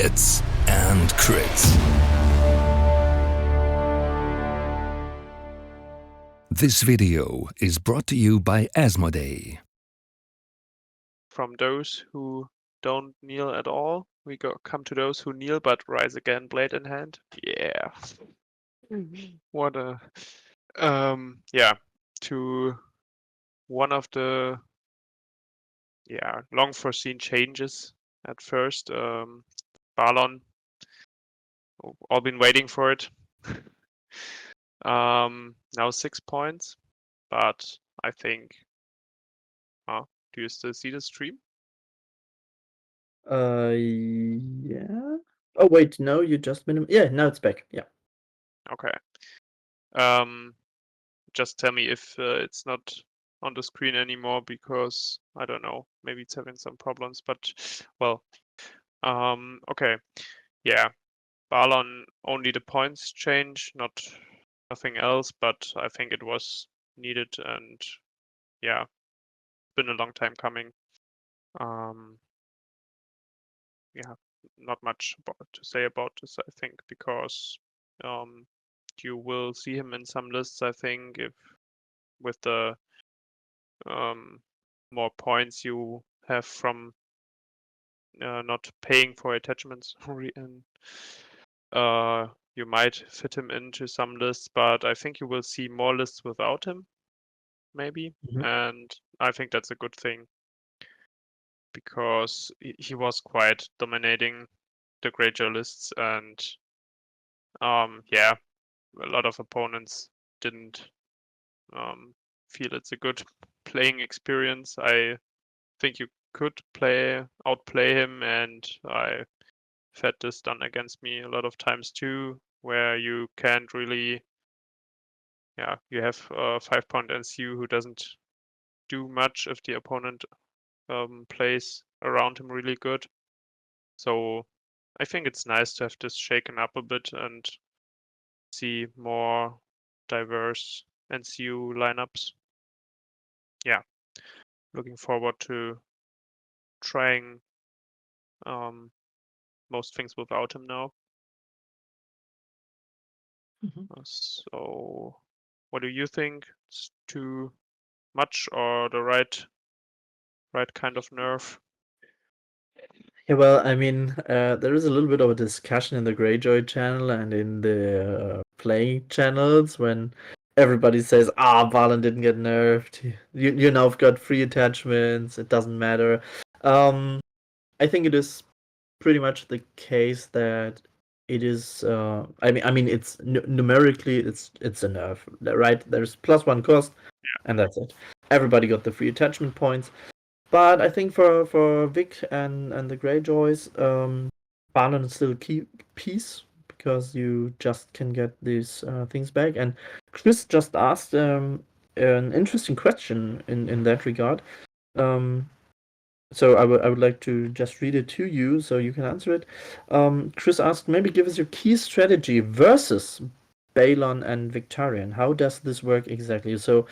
Hits and Crits. This video is brought to you by Asmodee. From those who don't kneel at all, we come to those who kneel but rise again, blade in hand. Yeah. What a to one of the long foreseen changes at first. Balon, all been waiting for it. Now 6 points, but I think do you still see the stream? Yeah. Oh wait, no, you just yeah, now it's back. Yeah. Okay. Just tell me if it's not on the screen anymore, because I don't know, maybe it's having some problems, but well, okay. Yeah, Balon, only the points change, nothing else, but I think it was needed, and yeah, been a long time coming. Yeah, not much to say about this, I think, because you will see him in some lists, I think, if with the more points you have from not paying for attachments, and you might fit him into some lists, but I think you will see more lists without him, maybe, and I think that's a good thing, because he was quite dominating the Greyjoy lists, and yeah, a lot of opponents didn't feel it's a good playing experience. I think you could outplay him, and I've had this done against me a lot of times too, where you can't really, you have a 5-point NCU who doesn't do much if the opponent plays around him really good. So I think it's nice to have this shaken up a bit and see more diverse NCU lineups. Yeah, looking forward to trying most things without him now. So what do you think? It's too much or the right kind of nerf? Yeah, well, I mean, there is a little bit of a discussion in the Greyjoy channel and in the playing channels when everybody says, Valen didn't get nerfed. You now have got free attachments. It doesn't matter. I think it is pretty much the case that it is. I mean, it's numerically, it's a nerf, right? There's +1 cost, and that's it. Everybody got the free attachment points. But I think for Vic and the Greyjoys, Balon is still a key piece because you just can get these things back. And Chris just asked an interesting question in that regard. So I would like to just read it to you so you can answer it. Chris asked, maybe give us your key strategy versus Balon and Victarion. How does this work exactly? So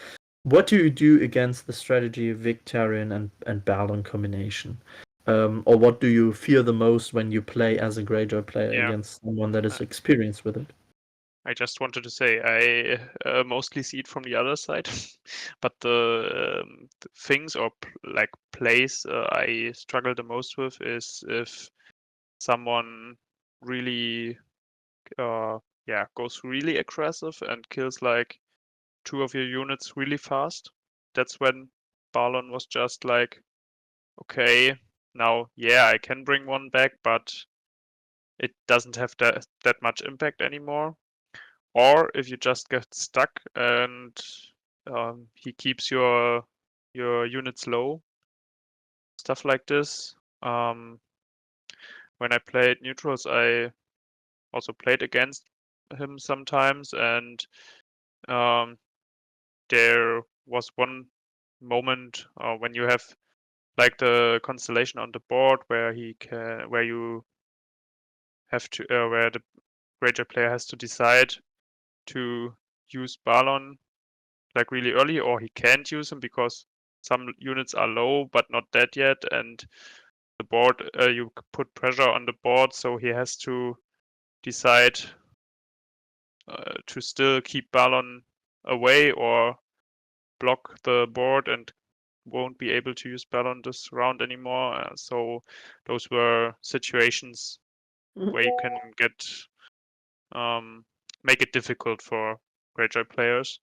what do you do against the strategy Victarion and Balon combination? Or what do you fear the most when you play as a Greyjoy player against someone that is experienced with it? I just wanted to say I mostly see it from the other side, but the things or like plays I struggle the most with is if someone really goes really aggressive and kills like 2 of your units really fast. That's when Balon was just like, okay, now I can bring one back, but it doesn't have that much impact anymore. Or if you just get stuck and he keeps your units low, stuff like this. When I played neutrals, I also played against him sometimes, and there was one moment when you have like the constellation on the board where you have to where the Greyjoy player has to decide to use Balon like really early, or he can't use him because some units are low but not dead yet, and the board, you put pressure on the board, so he has to decide to still keep Balon away or block the board and won't be able to use Balon this round anymore. So those were situations where you can get make it difficult for Greyjoy players.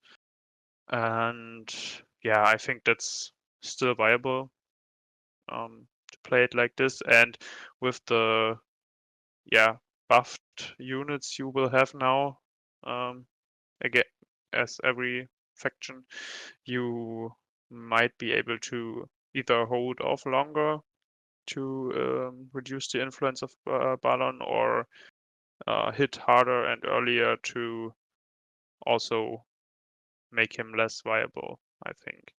And yeah, I think that's still viable to play it like this. And with the buffed units you will have now, again, as every faction, you might be able to either hold off longer to reduce the influence of Balon, or hit harder and earlier to also make him less viable, I think.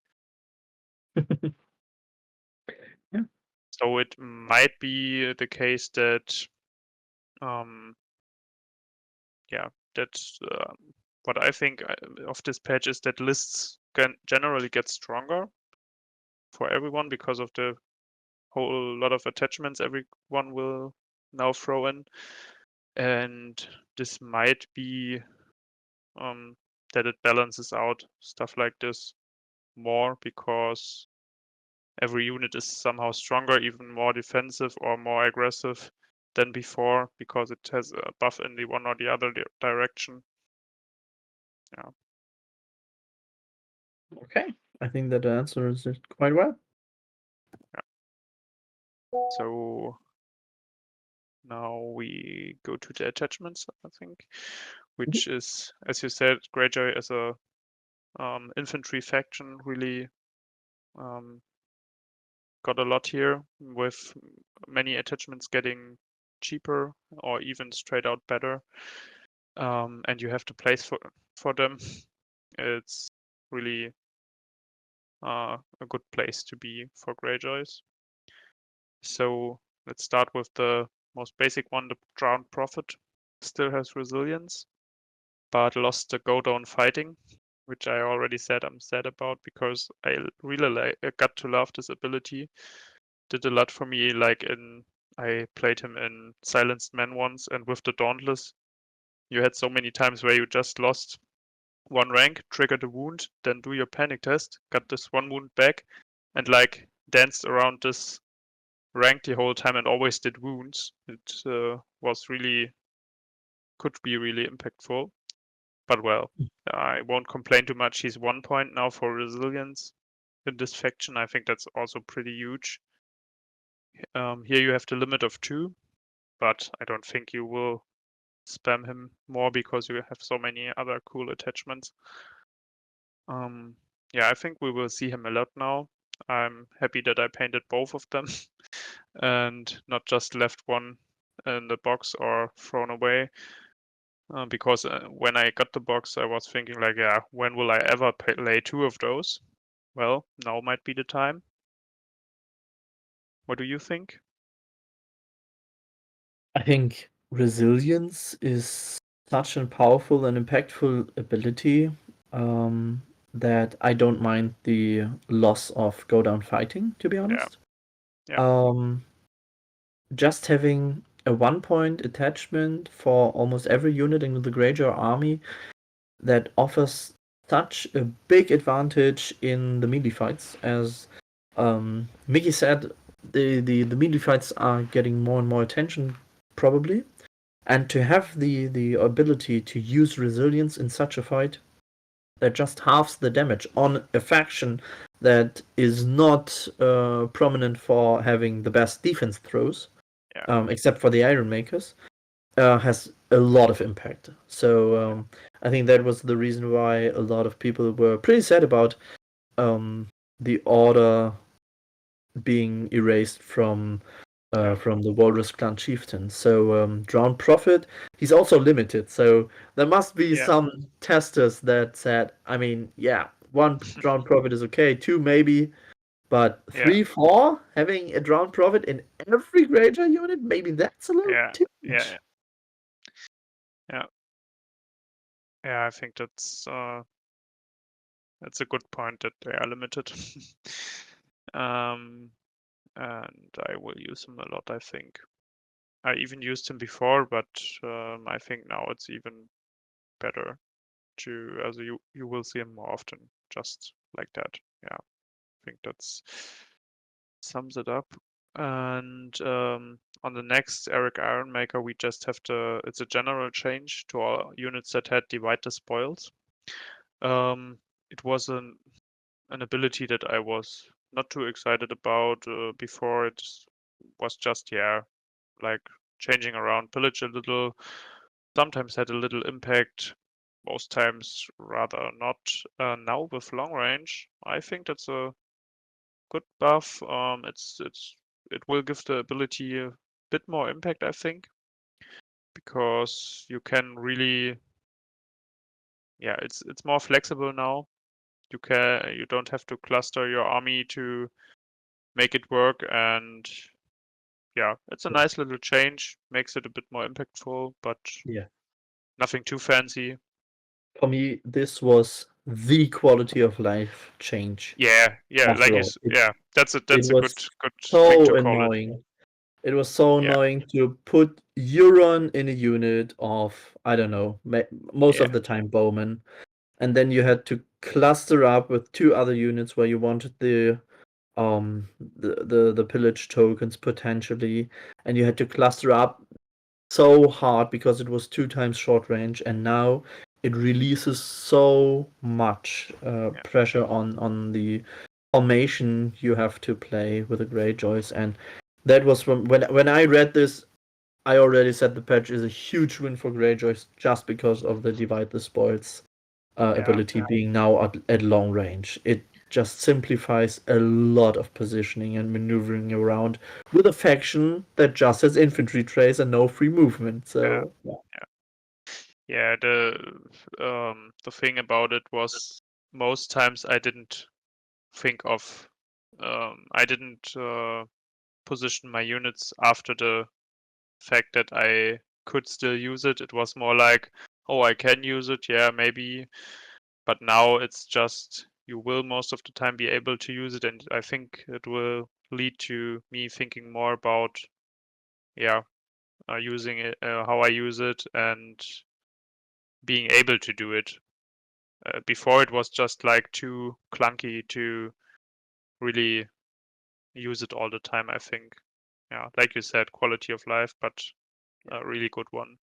Yeah. So it might be the case that, that's what I think of this patch is that lists can generally get stronger for everyone because of the whole lot of attachments everyone will now throw in. And this might be that it balances out stuff like this more, because every unit is somehow stronger, even more defensive or more aggressive than before, because it has a buff in the one or the other direction. Yeah. Okay, I think that answers it quite well. So now we go to the attachments, I think, which is, as you said, Greyjoy as a infantry faction really got a lot here, with many attachments getting cheaper or even straight out better. And you have to place for them. It's really a good place to be for Greyjoys. So let's start with the most basic one, the Drowned Prophet. Still has resilience, but lost the go down fighting, which I already said I'm sad about, because I really got to love this ability. Did a lot for me, I played him in Silenced Men once, and with the Dauntless, you had so many times where you just lost one rank, triggered a wound, then do your panic test, got this one wound back, and danced around this rank the whole time and always did wounds. It could be really impactful. But well, I won't complain too much. He's 1 point now for resilience in this faction. I think that's also pretty huge. Here you have the limit of 2, but I don't think you will spam him more because you have so many other cool attachments. Yeah, I think we will see him a lot now. I'm happy that I painted both of them and not just left one in the box or thrown away. Because when I got the box, I was thinking when will I ever play 2 of those? Well, now might be the time. What do you think? I think resilience is such a powerful and impactful ability that I don't mind the loss of go down fighting, to be honest. Yeah. Just having a 1 point attachment for almost every unit in the Greyjoy army that offers such a big advantage in the melee fights. As Mickey said, the melee fights are getting more and more attention, probably. And to have the ability to use resilience in such a fight that just halves the damage on a faction that is not prominent for having the best defense throws, except for the Iron Makers, has a lot of impact. So I think that was the reason why a lot of people were pretty sad about the order being erased from the Walrus Clan Chieftain. So Drowned Prophet, he's also limited. So there must be some testers that said, I mean, yeah, 1 Drowned Prophet is okay, 2 maybe, but 3, 4, having a Drowned Prophet in every Greyjoy unit, maybe that's a little too much. Yeah, I think that's a good point that they are limited. and I will use him a lot, I think. I even used him before, but I think now it's even better to, as you will see him more often, just like that. Yeah, I think that's sums it up. And on the next Eric Ironmaker, we just have to, it's a general change to our units that had divide the spoils. It was an ability that I was not too excited about before. It was just, yeah, like changing around pillage a little, sometimes had a little impact, most times rather not. Now with long range, I think that's a good buff. It will give the ability a bit more impact, I think, because you can really, yeah, it's more flexible now. You don't have to cluster your army to make it work, and yeah, it's a nice little change. Makes it a bit more impactful, but Yeah. nothing too fancy. For me, this was the quality of life change. Yeah, like After all, yeah, that's it a good was thing so to call it. annoying. It was so Yeah, annoying to put Euron in a unit of, I don't know, most yeah, of the time Bowman, and then you had to cluster up with two other units where you wanted the pillage tokens potentially, and you had to cluster up so hard because it was 2 times short range, and now it releases so much yeah, pressure on the formation you have to play with the Greyjoys. And that was when I read this, I already said the patch is a huge win for Greyjoys just because of the divide the spoils yeah, ability being now at long range. It just simplifies a lot of positioning and maneuvering around with a faction that just has infantry trays and no free movement. yeah, So yeah. The thing about it was most times I didn't think of I didn't position my units after the fact that I could still use it. It was more like, oh, I can use it, yeah, maybe. But now it's just you will most of the time be able to use it, and I think it will lead to me thinking more about, yeah, using it, how I use it, and being able to do it. Before it was just like too clunky to really use it all the time, I think. Yeah, like you said, quality of life, but a really good one.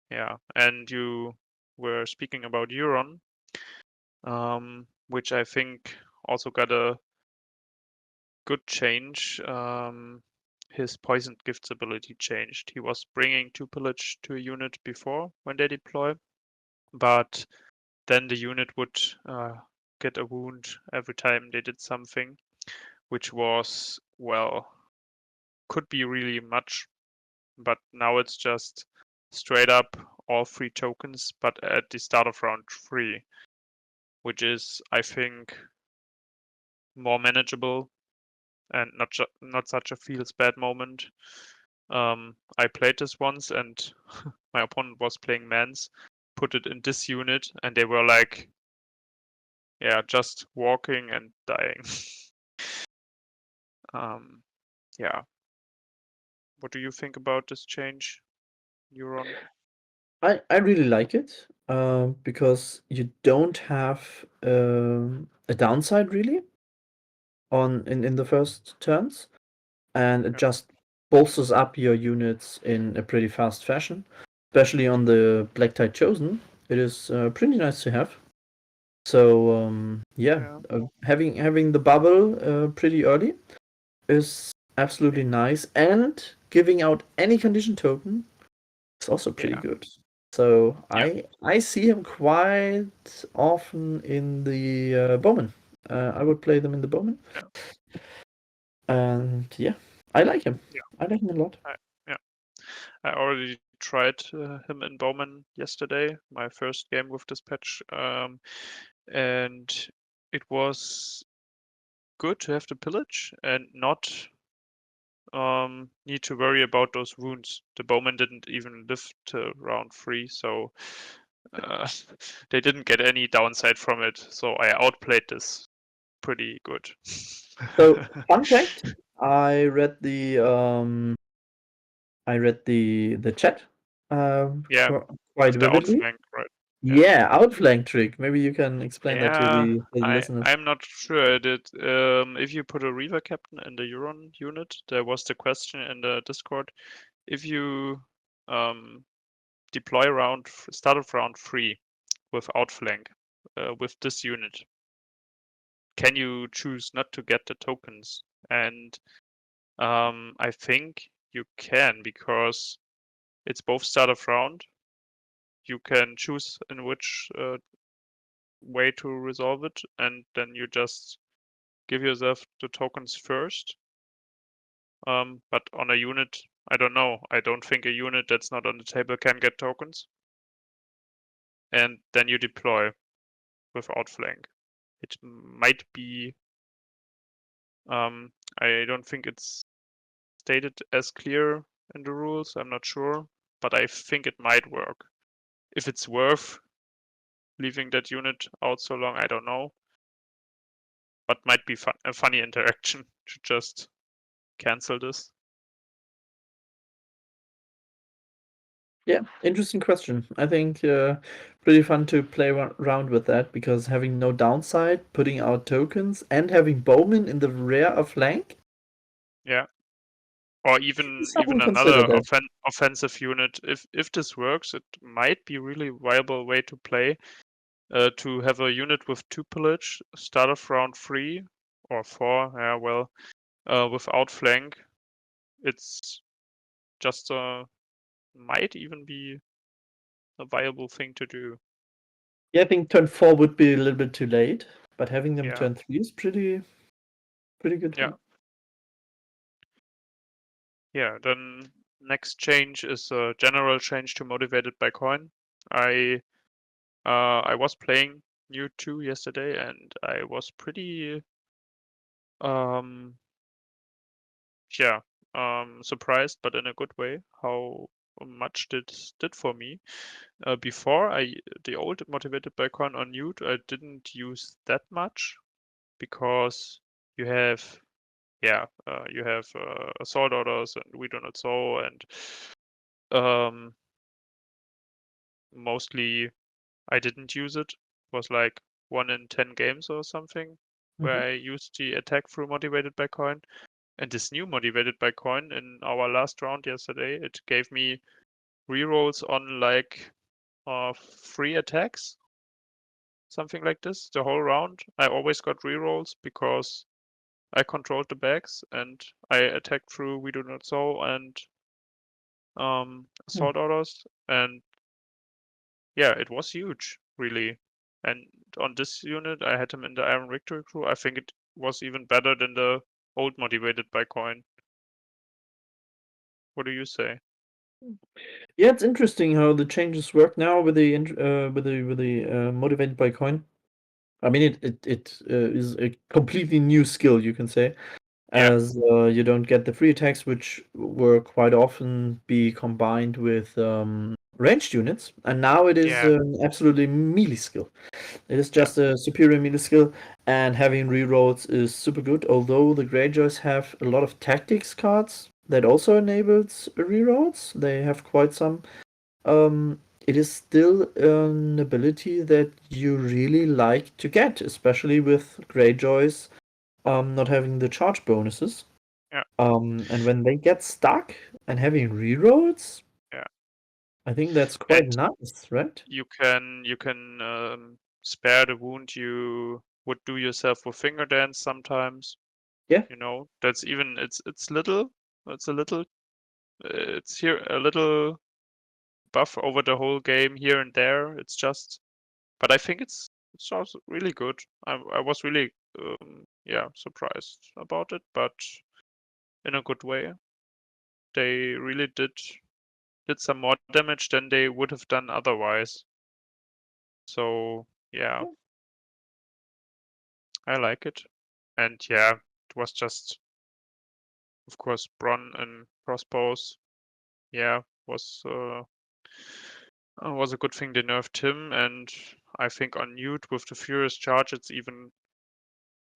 Yeah, and you were speaking about Euron, which I think also got a good change. His poisoned gifts ability changed. He was bringing 2 pillage to a unit before when they deploy, but then the unit would get a wound every time they did something, which was, well, could be really much, but now it's just straight up all 3 tokens, but at the start of round 3, which is, I think, more manageable and not such a feels bad moment. I played this once, and my opponent was playing Mans, put it in this unit, and they were like, yeah, just walking and dying. um, yeah. What do you think about this change, Euron? I really like it because you don't have a downside really in the first turns, and it Yeah, just bolsters up your units in a pretty fast fashion, especially on the Black Tide Chosen. It is pretty nice to have. So yeah, yeah, having the bubble pretty early is absolutely nice, and giving out any condition token is also pretty yeah, good. So yeah, I see him quite often in the Bowman. I would play them in the Bowman, yeah, and yeah, I like him. yeah. I like him a lot. Yeah. I already tried him in Bowman yesterday, my first game with this patch, and it was good to have the pillage and not need to worry about those wounds. The Bowman didn't even live to round 3, so uh, they didn't get any downside from it. So I outplayed this pretty good. So, fun fact, I read the chat Yeah, quite with the vividly. outflank, right? Yeah, outflank trick. Maybe you can explain that to Yeah, the listeners. I'm not sure. If you put a Reaver captain in the Euron unit, there was the question in the Discord. If you deploy start of round 3 with outflank with this unit, can you choose not to get the tokens? And I think you can, because it's both start of round. You can choose in which way to resolve it, and then you just give yourself the tokens first. But on a unit, I don't know. I don't think a unit that's not on the table can get tokens. And then you deploy with outflank. It might be. I don't think it's stated as clear in the rules. I'm not sure, but I think it might work. If it's worth leaving that unit out so long, I don't know. But might be a funny interaction to just cancel this. Yeah, interesting question. I think pretty fun to play around with that, because having no downside, putting out tokens, and having bowmen in the rear of flank. Yeah. Or even Someone consider another that. offensive unit. If this works, it might be really viable way to play. To have a unit with 2 pillage, start of round 3 or 4. Yeah, well, without flank, it's just might even be a viable thing to do. Yeah, I think turn 4 would be a little bit too late, but having them Yeah. turn 3 is pretty good. Yeah. Yeah. Then next change is a general change to motivated by coin. I was playing New 2 yesterday, and I was pretty yeah, surprised, but in a good way, how much did for me. Before, the old motivated by coin on Newt, I didn't use that much, because you have assault orders, and we do not so, and mostly I didn't use it. It was like 1 in 10 games or something where I used the attack through motivated by coin. And this new motivated by coin in our last round yesterday, it gave me rerolls on like 3 attacks, something like this, the whole round. I always got rerolls because I controlled the bags, and I attacked through We Do Not So and assault orders, and yeah, it was huge, really. And on this unit, I had him in the Iron Victory crew. I think it was even better than the old motivated by coin. What do you say? Yeah, it's interesting how the changes work now with the motivated by coin. I mean, it is a completely new skill, you can say, Yeah, as you don't get the free attacks, which were quite often be combined with ranged units, and now it is yeah, an absolutely melee skill. It is yeah, just a superior melee skill, and having rerolls is super good. Although the Greyjoys have a lot of tactics cards that also enables rerolls, they have quite some. It is still an ability that you really like to get, especially with Greyjoys not having the charge bonuses. yeah. And when they get stuck and having rerolls, Yeah. I think that's quite And nice, right? you can spare the wound you would do yourself with finger dance sometimes. Yeah. That's even it's little. It's a little. It's here a little buff over the whole game here and there. It's just, but I think it's also really good. I was really surprised about it, but in a good way. They really did some more damage than they would have done otherwise. So yeah, I like it. And yeah, it was just, of course, Bronn and crossbows. Yeah, was a good thing they nerfed him. And I think on Newt with the Furious Charge, it's even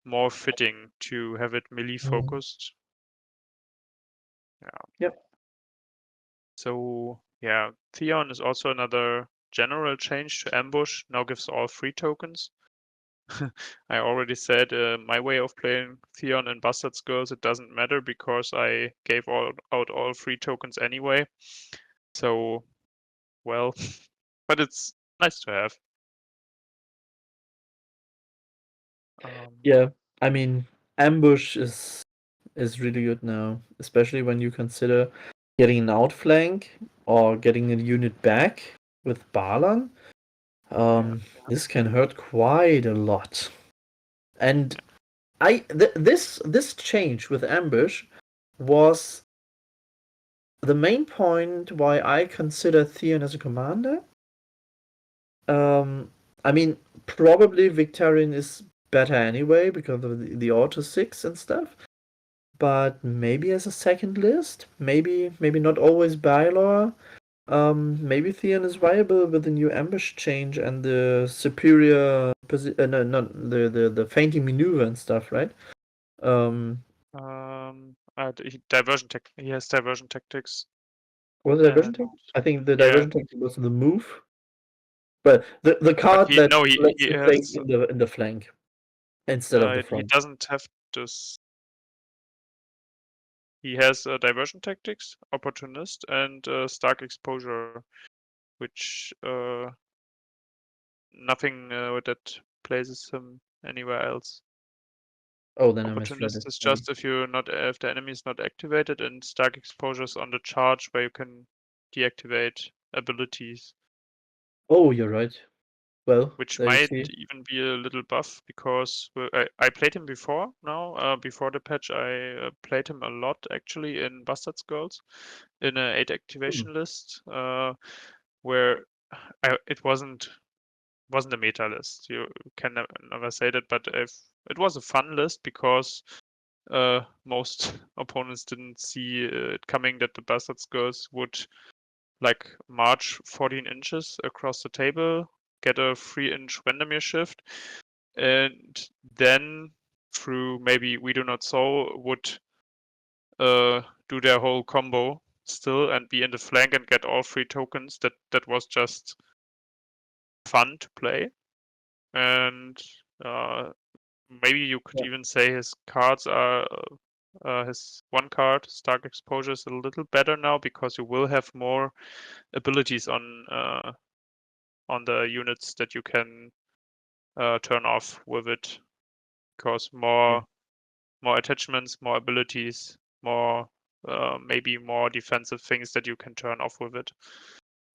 more fitting to have it melee focused. Yeah. Yep. So yeah, Theon is also another general change to ambush. Now gives all 3 tokens. I already said my way of playing Theon and Bastard Girls, it doesn't matter because I gave out all 3 tokens anyway. So, well, but it's nice to have. Yeah, I mean, ambush is really good now, especially when you consider getting an outflank or getting a unit back with Balan. This can hurt quite a lot. And this change with ambush was the main point why I consider Theon as a commander. I mean, probably Victorian is better anyway because of the auto 6 and stuff. But maybe as a second list, maybe not always Bylor. Maybe Theon is viable with the new ambush change and the superior no, not the fainting maneuver and stuff, right? He has diversion tactics. Was it diversion tactic? I think the yeah, diversion tactic was the move. But the card that lets you play has, in the flank instead of the he front. doesn't have this. He has diversion tactics, opportunist, and stark exposure, which nothing that places him anywhere else. Oh, then I misread Opportunist it. is just if the enemy is not activated, and stark exposure is on the charge where you can deactivate abilities. Oh, you're right. Well, Which there you might see. even be a little buff because I played him before now. Before the patch, I played him a lot actually in Bastard Girls in a 8 activation list where it wasn't a meta list. You can never say that, but it was a fun list because most opponents didn't see it coming that the Bastard Girls would like march 14 inches across the table, get a 3-inch Windermere shift, and then through maybe We Do Not Soul would do their whole combo still and be in the flank and get all 3 tokens. That was just fun to play. And maybe you could even say his cards are his one card, Stark Exposure, is a little better now because you will have more abilities on the units that you can turn off with it, because more attachments, more abilities, more maybe more defensive things that you can turn off with it.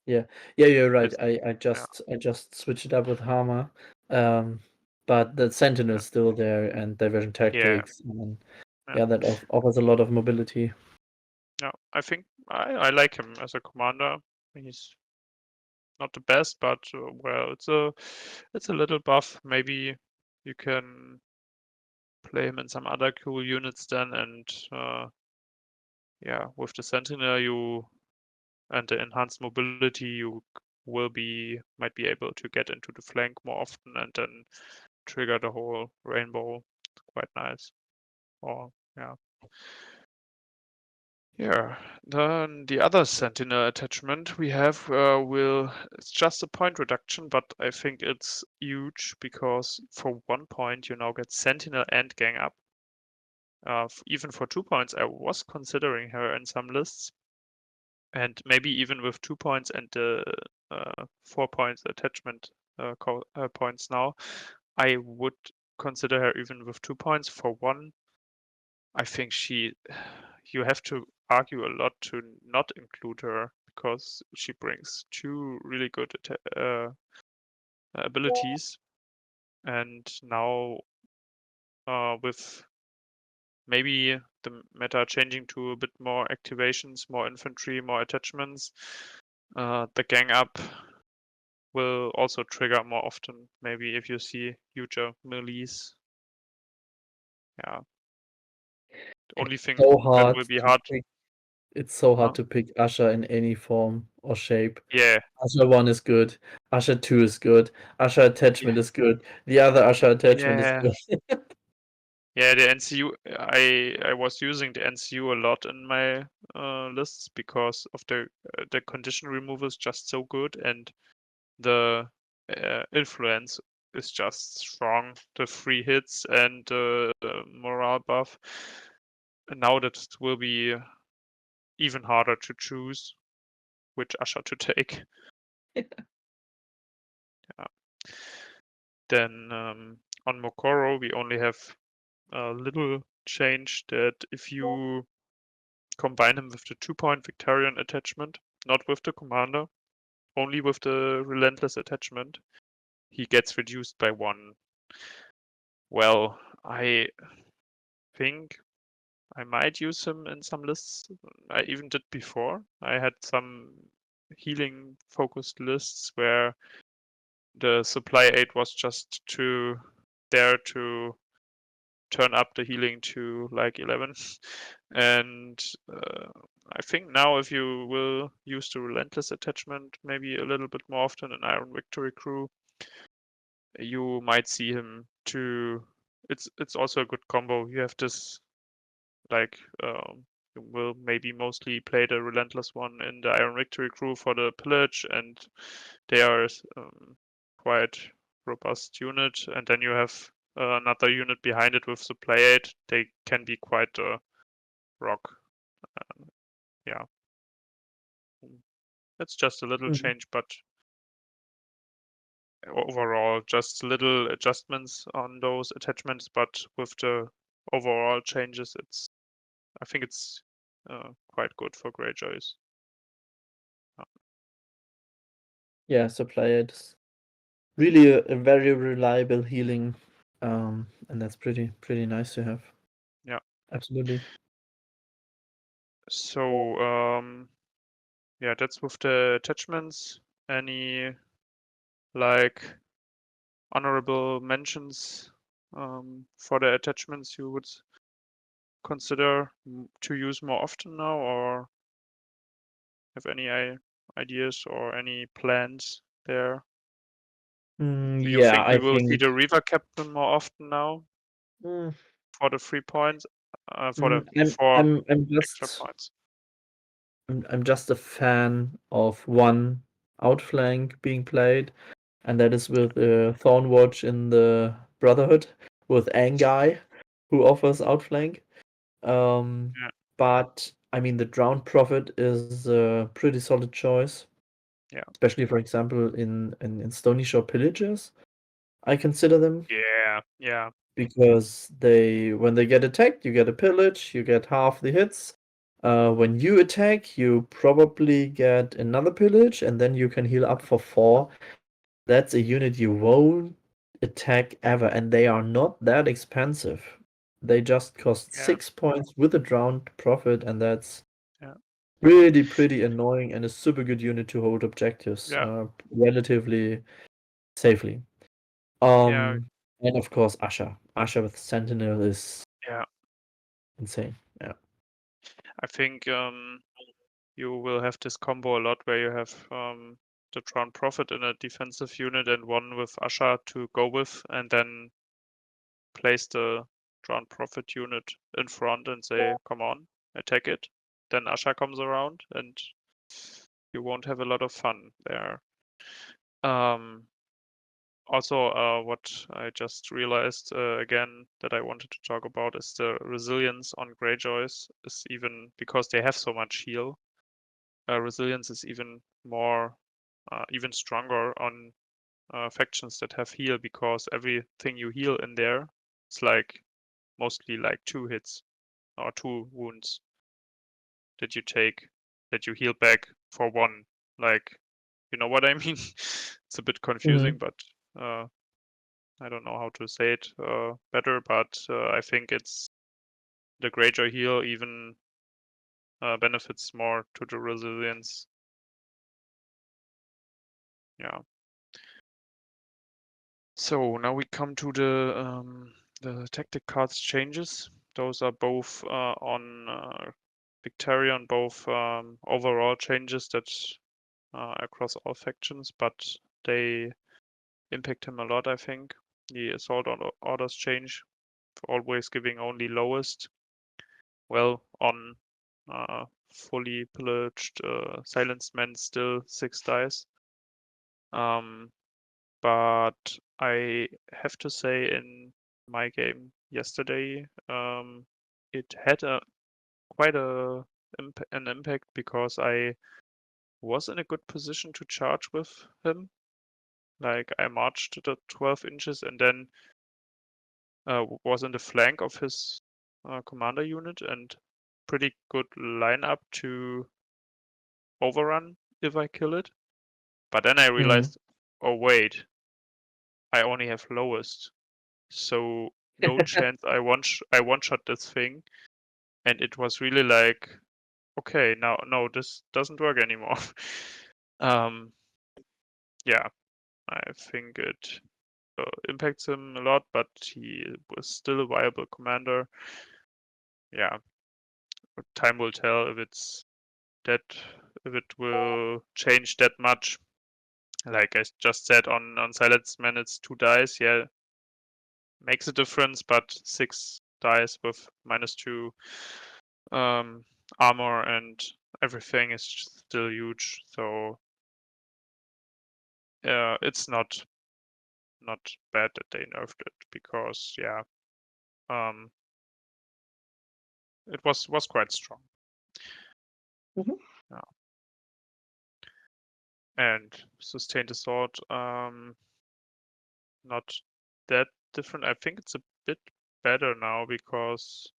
Yeah, you're right. It's, I just switched it up with Hammer, but the Sentinel is still there and diversion tactics, and that offers a lot of mobility. Yeah, I think I like him as a commander. He's not the best, but well, it's a little buff. Maybe you can play him in some other cool units then, and yeah, with the Sentinel and the enhanced mobility, you might be able to get into the flank more often and then trigger the whole rainbow. Quite nice. Or yeah. Yeah, then the other Sentinel attachment we have it's just a point reduction, but I think it's huge because for 1 point you now get Sentinel and Gang Up. Even for 2 points, I was considering her in some lists, and maybe even with 2 points and the 4 points attachment points now, I would consider her even with 2 points. For 1, I think you have to argue a lot to not include her because she brings 2 really good abilities, and now with maybe the meta changing to a bit more activations, more infantry, more attachments, the gang up will also trigger more often. Maybe if you see huger melees. Yeah. The only thing So that hard will be to hard. pick. It's so hard Huh? to pick Usher in any form or shape. Yeah. Usher 1 is good. Usher 2 is good. Usher attachment Yeah. is good. The other Usher attachment is Yeah. good. Yeah, the NCU. I was using the NCU a lot in my lists because of the condition removal is just so good, and the influence is just strong. The free hits and morale buff. And now that will be even harder to choose which Usher to take. Yeah. Then on Mokoro, we only have a little change that if you combine him with the 2-point Victorian attachment, not with the commander, only with the relentless attachment, he gets reduced by 1. Well, I think I might use him in some lists. I even did before. I had some healing focused lists where the supply aid was just there to turn up the healing to like 11. And I think now if you will use the relentless attachment maybe a little bit more often in Iron Victory Crew, you might see him to. It's also a good combo. You have this like you will maybe mostly play the relentless one in the Iron Victory Crew for the pillage, and they are quite robust unit. And then you have another unit behind it with supply aid. They can be quite a rock. Yeah, it's just a little change, but overall just little adjustments on those attachments. But with the overall changes, I think it's quite good for Greyjoys. Yeah, supply aid. Really a very reliable healing, and that's pretty nice to have. Yeah. Absolutely. So yeah, that's with the attachments. Any like honorable mentions for the attachments you would consider to use more often now, or have any ideas or any plans there? Do you Yeah, think we I will see think the Reaver Captain more often now mm, for the 3 points? For mm, the 4 I'm extra just points. I'm just a fan of one outflank being played, and that is with Thornwatch in the Brotherhood with Anguy, who offers outflank. Yeah. But I mean, the Drowned Prophet is a pretty solid choice. Yeah. Especially, for example, in Stony Shore Pillages, I consider them. Yeah. Yeah. Because when they get attacked, you get a pillage, you get half the hits. When you attack, you probably get another pillage, and then you can heal up for 4. That's a unit you won't attack ever, and they are not that expensive. They just cost Yeah. 6 points with a Drowned Prophet, and that's Yeah. pretty annoying and a super good unit to hold objectives Yeah. relatively safely. Yeah. And of course, Asher. Asher with Sentinel is Yeah. insane. Yeah. I think you will have this combo a lot where you have the Drowned Prophet in a defensive unit and one with Asha to go with, and then place the Drowned Prophet unit in front and say, come on, attack it. Then Asha comes around and you won't have a lot of fun there. Also, what I just realized again that I wanted to talk about is the resilience on Greyjoys is even because they have so much heal. Resilience is even more, even stronger on factions that have heal because everything you heal in there is like mostly like 2 hits or 2 wounds that you take that you heal back for 1. Like, you know what I mean? It's a bit confusing, but I don't know how to say it better. But I think it's the Greyjoy heal even benefits more to the resilience. Yeah. So now we come to the tactic cards changes. Those are both on Victarion, both overall changes that across all factions, but they impact him a lot. I think the assault orders change always giving only lowest. Well, on fully pillaged silenced men, still 6 dice. But I have to say, in my game yesterday, it had quite an impact because I was in a good position to charge with him. Like, I marched the 12 inches and then was in the flank of his commander unit, and pretty good lineup to overrun if I kill it. But then I realized, oh wait, I only have lowest, so no chance I one shot this thing. And it was really like, okay, now no, this doesn't work anymore. Yeah, I think it impacts him a lot, but he was still a viable commander. Yeah, time will tell if it will change that much. Like I just said, on Silence Man, it's 2 dice. Yeah, makes a difference, but 6 dice with -2 armor and everything is still huge. So it's not bad that they nerfed it, because yeah, it was quite strong. Mhm. Yeah. And Sustained Assault, not that different. I think it's a bit better now because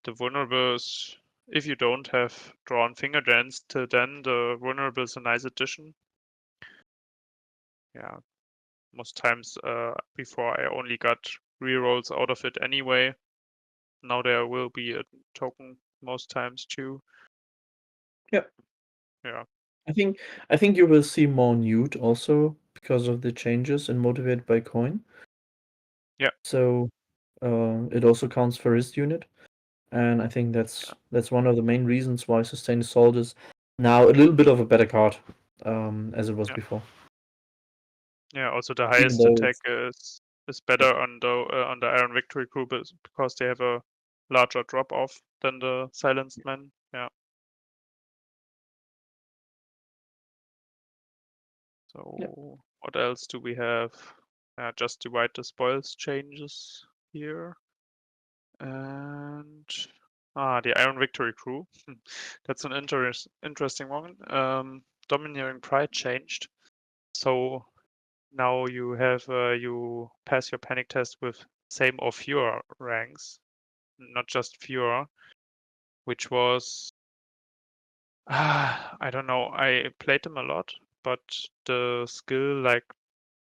the vulnerables, if you don't have drawn finger dance till then, the vulnerable is a nice addition. Yeah, most times before I only got rerolls out of it anyway. Now there will be a token most times too. Yeah. Yeah. I think you will see more Newt also because of the changes in Motivated by Coin. Yeah. So it also counts for his unit. And I think that's one of the main reasons why Sustained Assault is now a little bit of a better card, as it was before. Yeah, also the Even highest though attack is better on the Iron Victory group because they have a larger drop off than the Silenced Men. Yeah. So what else do we have? Just divide the spoils changes here. And the Iron Victory crew. That's an interesting one. Domineering Pride changed. So now you have you pass your panic test with same or fewer ranks, not just fewer, which was I don't know. I played them a lot, but the skill like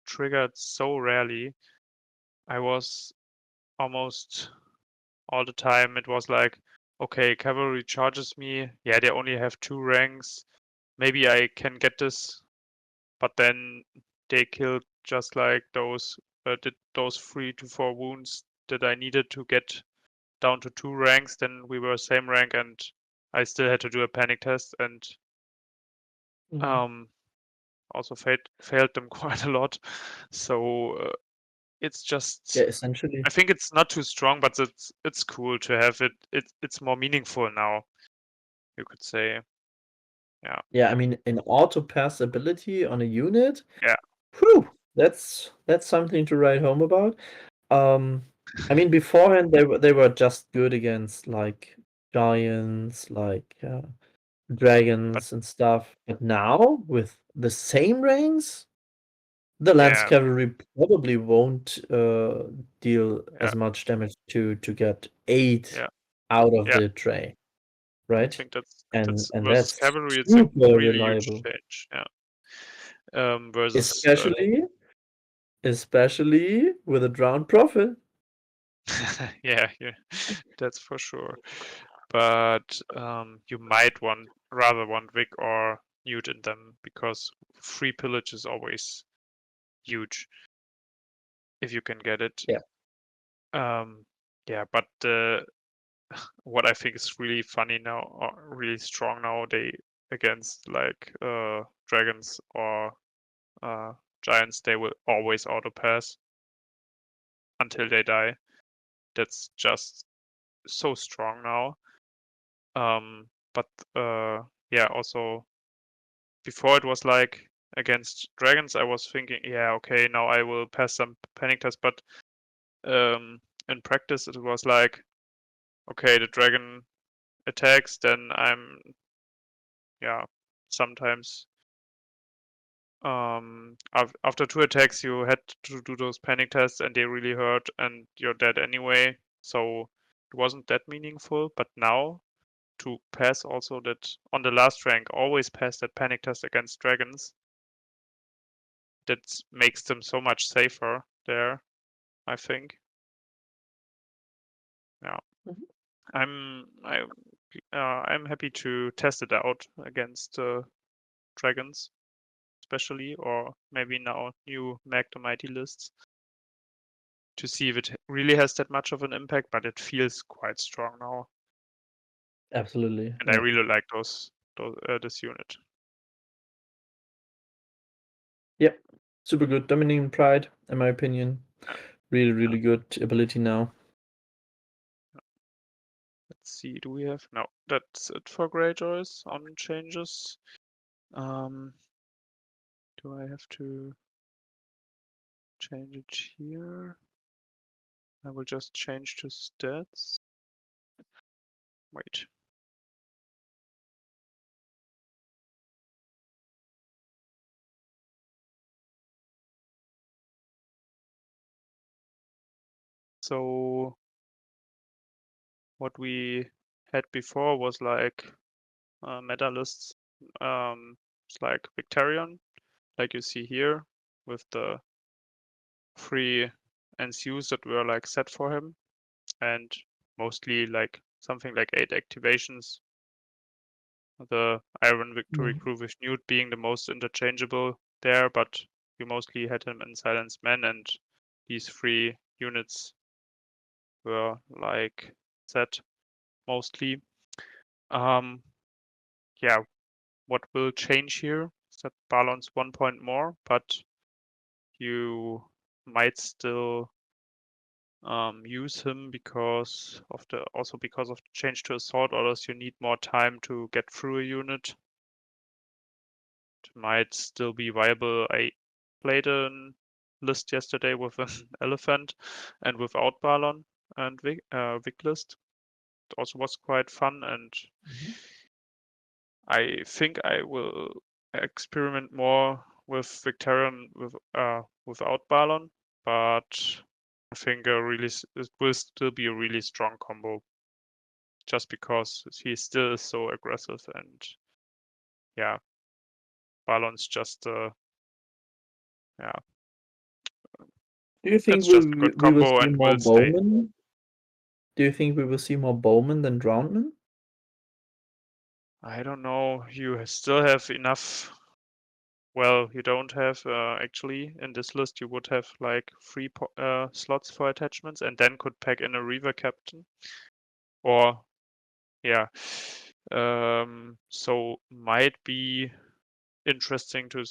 triggered so rarely. I was almost all the time. It was like, okay, cavalry charges me. Yeah, they only have 2 ranks. Maybe I can get this, but then they killed just like did those 3 to 4 wounds that I needed to get down to 2 ranks. Then we were same rank, and I still had to do a panic test, and also failed them quite a lot. So it's just, yeah, essentially. I think it's not too strong, but it's cool to have it. It's more meaningful now, you could say. Yeah. Yeah, I mean, an auto pass ability on a unit. Yeah. Whew, that's something to write home about. I mean, beforehand they were just good against like giants, like dragons and stuff. But now with the same ranks, the Lance Yeah. Cavalry probably won't deal Yeah. as much damage to get 8 Yeah. out of Yeah. the tray, I right? think that's And versus that's cavalry. It's a super really huge reliable, change. Yeah. Versus especially with a drowned prophet. yeah, that's for sure. But you might rather want Vic or Newt in them, because free pillage is always huge if you can get it. Yeah. Yeah, but what I think is really funny now, or really strong now, they against like dragons or giants, they will always auto pass until they die. that's just so strong now. But yeah, also before it was like against dragons, I was thinking, yeah, okay, now I will pass some panic test, but in practice it was like, okay, the dragon attacks, then I'm sometimes after 2 attacks you had to do those panic tests and they really hurt and you're dead anyway. So it wasn't that meaningful, but now to pass also that on the last rank, always pass that panic test against dragons. That makes them so much safer there, I think. Yeah. I'm happy to test it out against dragons, especially, or maybe now new Mag the Mighty lists to see if it really has that much of an impact, but it feels quite strong now. Absolutely. And I really like this unit. Yep. Super good. Dominating Pride, in my opinion. Yeah. Really, really good ability now. Let's see, do we have? No, that's it for Greyjoys on changes. Do I have to change it here? I will just change to stats. Wait. So what we had before was like meta lists. It's like Victarion, like you see here, with the 3 NCUs that were like set for him, and mostly like something like 8 activations. The Iron Victory Crew with Newt being the most interchangeable there, but you mostly had him in Silenced Men, and these 3 units were like set mostly. Yeah, what will change here is that Balon's 1 point more, but you might still use him because of the change to assault orders. You need more time to get through a unit. It might still be viable. I played a list yesterday with an elephant and without Balon and Vic list. It also was quite fun, and I think I will experiment more with Victarion without Balon, but I think it will still be a really strong combo, just because he still is so aggressive, and yeah, Balon's just yeah. Do you think It's just a good we will combo see and more will stay. Bowman? Do you think we will see more Bowman than Drownman? I don't know. You still have enough. Well, you don't have actually in this list. You would have like 3 slots for attachments, and then could pack in a Reaver Captain, or yeah. So might be interesting to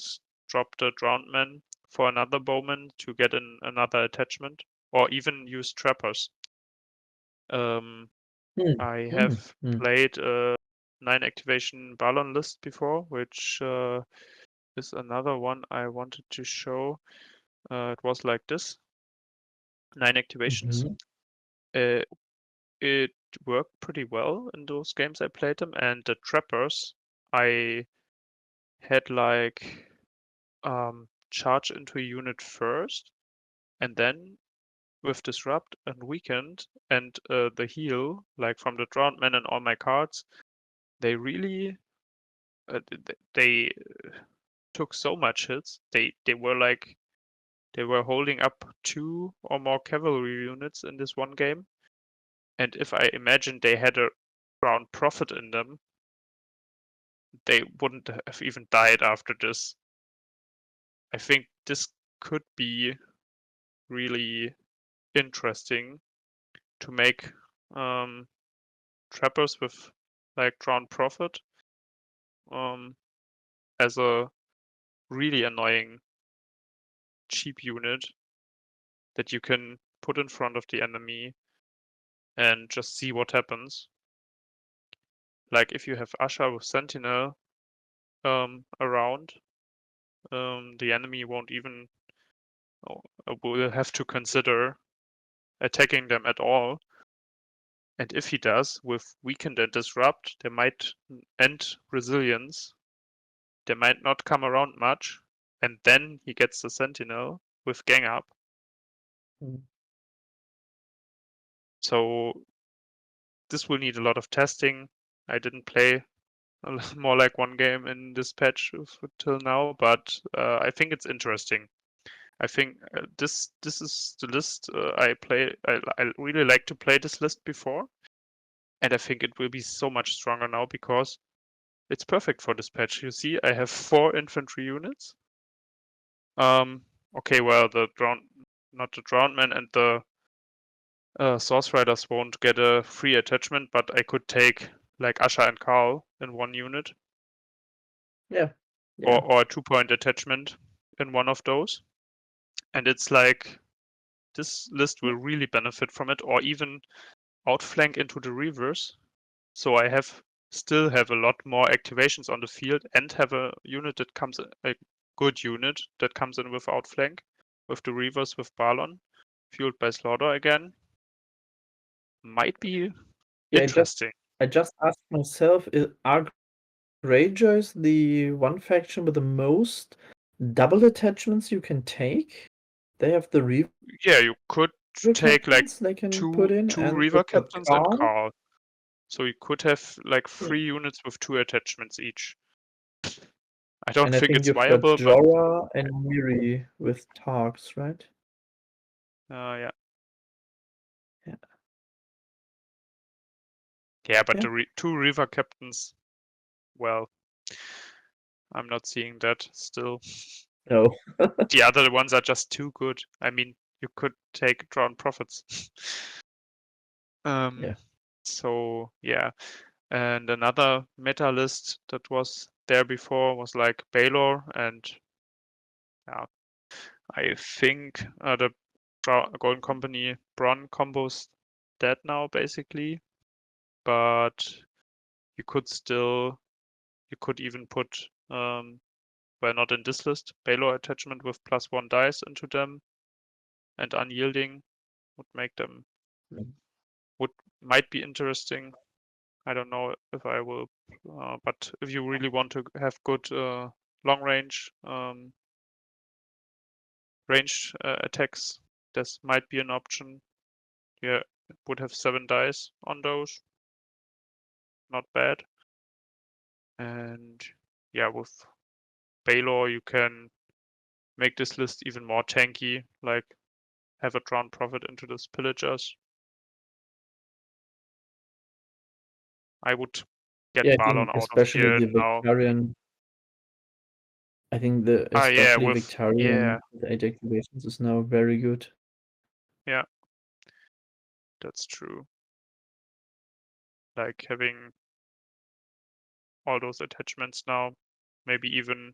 drop the Drowned Man for another Bowman to get in another attachment, or even use Trappers. I have played a 9 activation Balon list before, which is another one I wanted to show. It was like this: 9 activations. It worked pretty well in those games I played them, and the Trappers I had like charge into a unit first, and then with Disrupt and Weakened and the heal, like from the Drowned Man and all my cards, they really they took so much hits. They were holding up 2 or more cavalry units in this one game. And if I imagine they had a Ground Prophet in them, they wouldn't have even died after this. I think this could be really interesting to make trappers with like Ground Prophet as a really annoying cheap unit that you can put in front of the enemy and just see what happens. Like if you have Asha with Sentinel around, the enemy won't even will have to consider attacking them at all. And if he does, with Weakened and Disrupt, they might end Resilience. They might not come around much, and then he gets the Sentinel with Gang Up. So this will need a lot of testing. I didn't play more like one game in this patch till now, but I think it's interesting. I think this is the list I play. I really like to play this list before, and I think it will be so much stronger now because it's perfect for this patch. You see, I have 4 infantry units. Okay, well, not the Drowned Man and the Source Riders won't get a free attachment, but I could take like Asha and Carl in one unit. Yeah. Or a 2-point attachment in one of those. And it's like this list will really benefit from it, or even outflank into the reverse. So I still have a lot more activations on the field and have a unit that comes a good unit that comes in with outflank with the reverse with Balon, fueled by Slaughter again. Might be interesting. I just asked myself, are Greyjoys the one faction with the most double attachments you can take? They have the Reaver Yeah, you could take like captains they can two put in, and Reaver they've got captains and Carl. Carl. So you could have like Yeah. 3 units with 2 attachments each. I don't And I think think it's you've got viable, but Jorah and Miri with Tarks, right? yeah. Yeah. Yeah, but Yeah. the 2 Reaver captains, well, I'm not seeing that still. No. The other ones are just too good. I mean, you could take Drowned Prophets. Yeah. So yeah. And another meta list that was there before was like Baylor, and yeah, I think the Golden Company Bronn combo's dead now basically, but you could even put well, not in this list, Baylor attachment with +1 dice into them, and Unyielding would make them might be interesting. I don't know if I will, but if you really want to have good long range ranged attacks, this might be an option. Yeah, would have 7 dice on those. Not bad. And yeah, with Baylor you can make this list even more tanky, like have a Drowned Prophet into this Pillagers. I would get I Balon think out of especially here the now. Victarion. I think especially Victarion with 8 activations is now very good. Yeah, that's true. Like having all those attachments now, maybe even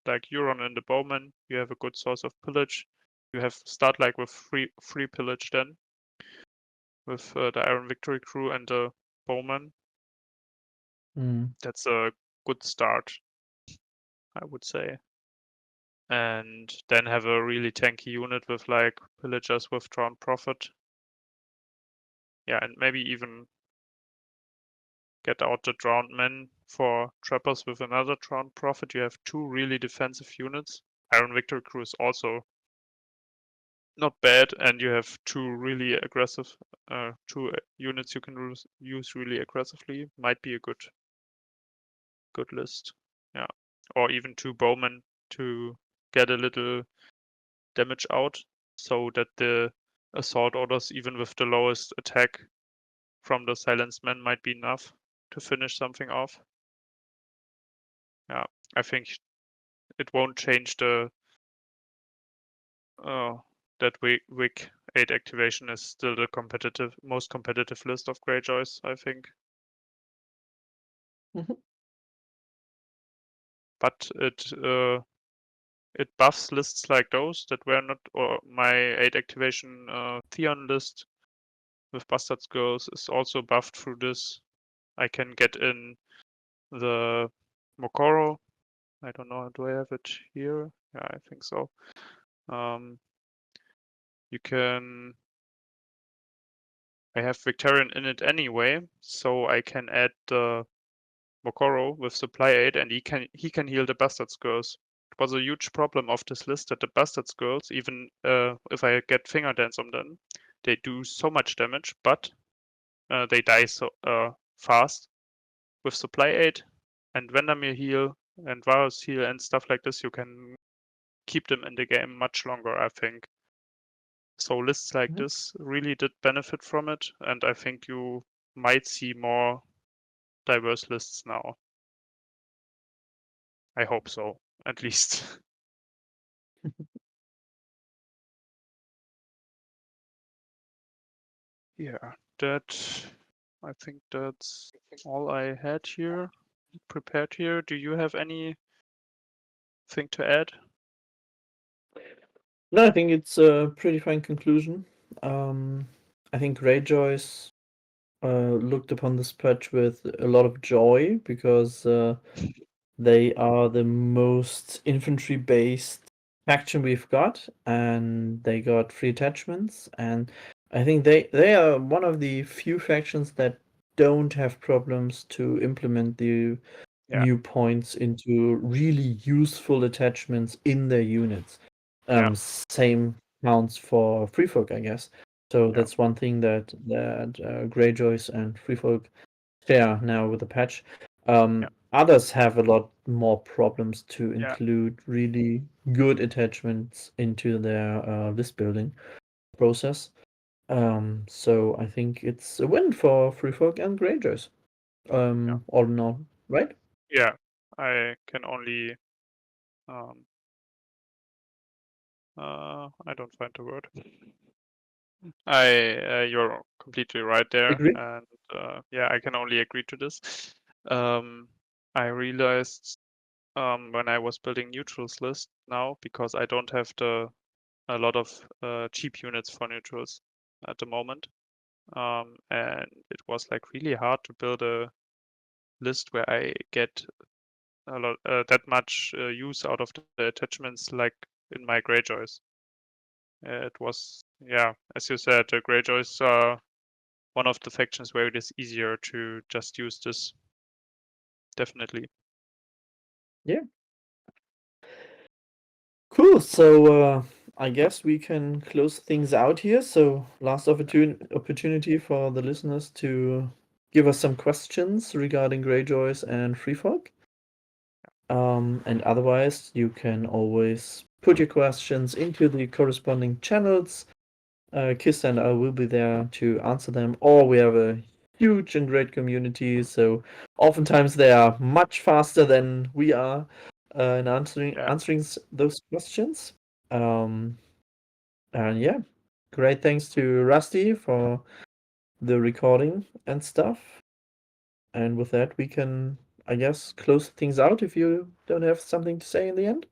like Euron and the Bowman, you have a good source of pillage. You have start like with free pillage then, with the Iron Victory Crew and the Bowman. That's a good start, I would say. And then have a really tanky unit with like pillagers with Drowned Prophet. Yeah, and maybe even get out the Drowned Men for trappers with another Drowned Prophet. You have 2 really defensive units. Iron Victory Crew is also not bad, and you have 2 really aggressive 2 units you can use really aggressively. Might be a good list. Yeah, or even 2 Bowmen to get a little damage out, so that the assault orders, even with the lowest attack from the Silenced Men, might be enough to finish something off. Yeah, I think it won't change the that week 8 activation is still the most competitive list of Greyjoys, I think. But it buffs lists like those that were not, or my 8 activation Theon list with Bastard Girls is also buffed through this. I can get in the Mokoro. I don't know, do I have it here? Yeah, I think so. You can. I have Victorian in it anyway, so I can add the Mokoro with supply aid, and he can heal the Bastard Girls. It was a huge problem of this list that the Bastard Girls, even if I get Finger Dance on them, they do so much damage, but they die so fast. With supply aid and Vandermeer heal and Varus heal and stuff like this, you can keep them in the game much longer, I think. So lists like this really did benefit from it, and I think you might see more diverse lists now. I hope so, at least. Yeah, I think that's all I had here, prepared here. Do you have anything to add? No, I think it's a pretty fine conclusion. I think Greyjoys looked upon this patch with a lot of joy because they are the most infantry-based faction we've got, and they got free attachments, and I think they are one of the few factions that don't have problems to implement the new points into really useful attachments in their units. Same counts for Free Folk, I guess. So that's one thing that Greyjoys and Free Folk share now with the patch. Others have a lot more problems to include really good attachments into their list building process. So I think it's a win for Free Folk and Greyjoys. All in all, right? Yeah, I can only I don't find the word. You're completely right there, Agree. and yeah, I can only agree to this. I realized when I was building neutrals list now, because I don't have a lot of cheap units for neutrals at the moment, and it was like really hard to build a list where I get a lot that much use out of the attachments like in my Greyjoys. It was, yeah, as you said, the Greyjoys are one of the factions where it is easier to just use this. Definitely. Yeah. Cool. So I guess we can close things out here. So last opportunity for the listeners to give us some questions regarding Greyjoys and Free Folk. And otherwise, you can always put your questions into the corresponding channels. Kiste and I will be there to answer them. Or we have a huge and great community, so oftentimes they are much faster than we are in answering those questions. And yeah, great thanks to Rusty for the recording and stuff. And with that, we can, I guess, close things out if you don't have something to say in the end.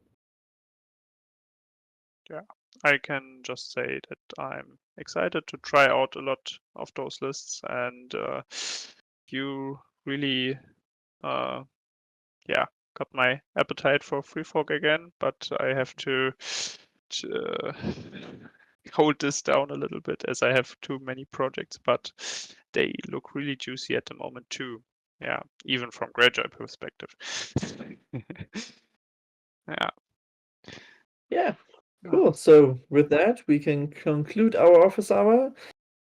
Yeah, I can just say that I'm excited to try out a lot of those lists, and you really, yeah, got my appetite for Free Folk again. But I have to hold this down a little bit as I have too many projects, but they look really juicy at the moment too. Yeah, even from Greyjoy perspective. Yeah. Yeah, cool. So with that, we can conclude our office hour,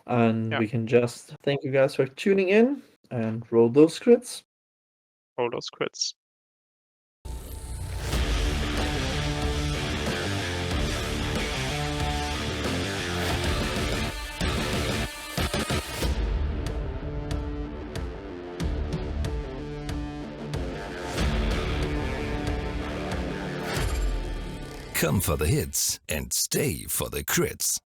and we can just thank you guys for tuning in and roll those crits. Roll those crits. Come for the hits and stay for the crits.